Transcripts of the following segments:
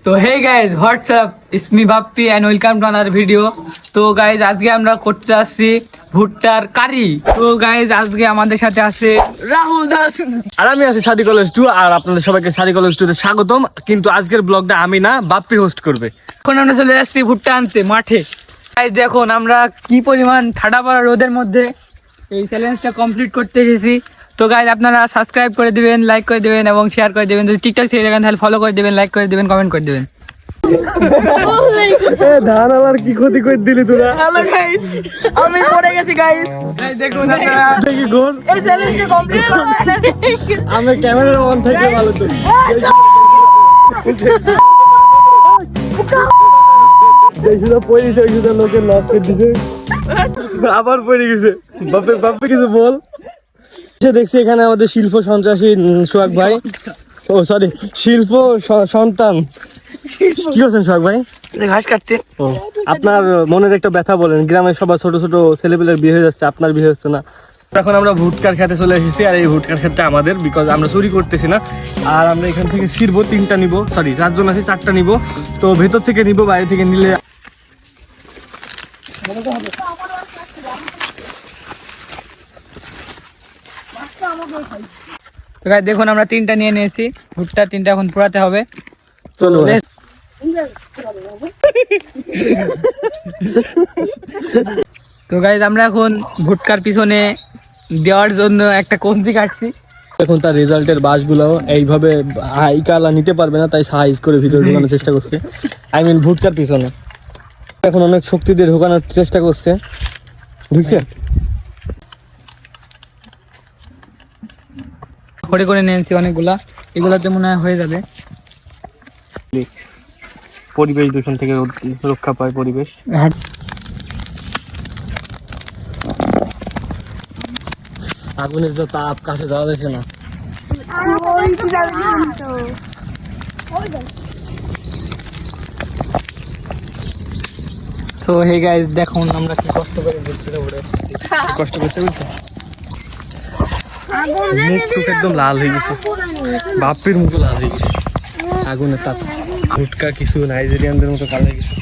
তো hey guys what's up it's me Bappi and welcome to another video. তো guys আজকে আমরা করতে আসছি ভুট্টার কারি। তো গাইজ আজকে আমাদের সাথে আছে রাহুল দাস আর আমি আছি সাদি কলেজ 2 আর আপনাদের সবাইকে সাদি কলেজ 2 তে স্বাগতম। কিন্তু আজকের ব্লগটা আমি না, বাপ্পি হোস্ট করবে। এখন আমরা চলে যাচ্ছি ভুট্টা আনতে মাঠে। গাইজ দেখুন আমরা কি পরিমাণ ঠাডা পড়া রোদের মধ্যে এই চ্যালেঞ্জটা কমপ্লিট করতে এসেছি। তো গাইজ আপনারা সাবস্ক্রাইব করে দিবেন, লাইক করে দিবেন এবং শেয়ার করে দিবেন। যদি টিকটক থেকে দেখেন তাহলে ফলো করে দিবেন, লাইক করে দিবেন, কমেন্ট করে দিবেন। ধান আলার কি ক্ষতি করে দিলি তোরা? হ্যালো গাইস, আমি পড়ে গেছি গাইস। এই দেখুন আপনারা দেখি গোল এই চ্যালেঞ্জটা কমপ্লিট করবেন। আমি ক্যামেরা অন থেকে ভালো তো এই শুধু পয়সা শুধু লোকে লস করে দিছে, আবার পড়ে গেছে। বাপে বাপে কিছু বল। দেখছি এখানে আমাদের শিল্প সন্ত্রাসী সোহাগ ভাই, ও সরি শিল্প সন্তান। কি করছেন সোহাগ ভাই? ঘাস কাটছে। ও, আপনার মনের একটা ব্যথা বলেন। গ্রামের সবার ছোট ছোট ছেলেপেলের বিয়ে হয়ে যাচ্ছে, আপনার বিয়ে হচ্ছে না। এখন আমরা ভুটকার খেতে চলে এসেছি, আর এই ভুটকার খেতে আমাদের, বিকজ আমরা চুরি করতেছি না। আর আমরা এখান থেকে ছিড়বো, 3টা নিব, সরি 4 জন আছি, 4টা নিব। তো ভেতর থেকে নিব, বাইরে থেকে নিলে তো গাইস দেখুন আমরা 3টা নিয়ে নিয়েছি ভুট্টা, 3টা এখন পোড়াতে হবে। চলো। তো গাইস আমরা এখন ভুট্টার পিছনে দেওয়ার জন্য একটা কঞ্চি কাটছি। এখন তার রেজাল্টের বাসগুলো এইভাবে হাই কালা নিতে পারবে না, তাই সাইজ করে ভিতরে ঢোকানোর চেষ্টা করছে। আই মিন ভুটকার পিছনে এখন অনেক শক্তি দিয়ে ঢোকানোর চেষ্টা করছে। ঢুকছে, করে করে নিয়েছি অনেকগুলা, এগুলাতে মনে হয় হয়ে যাবে। পরিবেশ দূষণ থেকে রক্ষা পায় পরিবেশ। আগুনের যে তাপ, কাছে যাওয়া যাচ্ছে না। তো হে গাইস দেখুন আমরা কি কষ্ট করে ভুট্টা পোড়ে কষ্ট করতে বলছে, মুখ টুক একদম লাল হয়ে গেছে, বাপ্পির মুখ লাল হয়ে গেছে আগুনের তাপ। ভুটকা কিছু নাইজেরিয়ানদের মতো কালো হয়ে গেছে।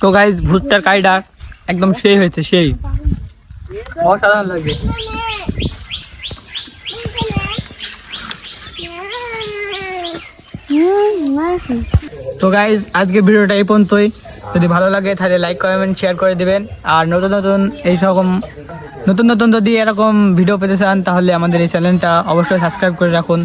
তো গাইস ভুট্টার কাইডা একদম সেই হয়েছে, সেই অসাধারণ লাগে। তো গাইস আজকে ভিডিওটা এই পর্যন্তই। যদি ভালো লাগে তাহলে লাইক কমেন্ট শেয়ার করে দিবেন। আর নতুন নতুন এইরকম নতুন নতুন যদি এরকম ভিডিও পেতে চান তাহলে আমাদের এই চ্যানেলটা অবশ্যই সাবস্ক্রাইব করে রাখুন।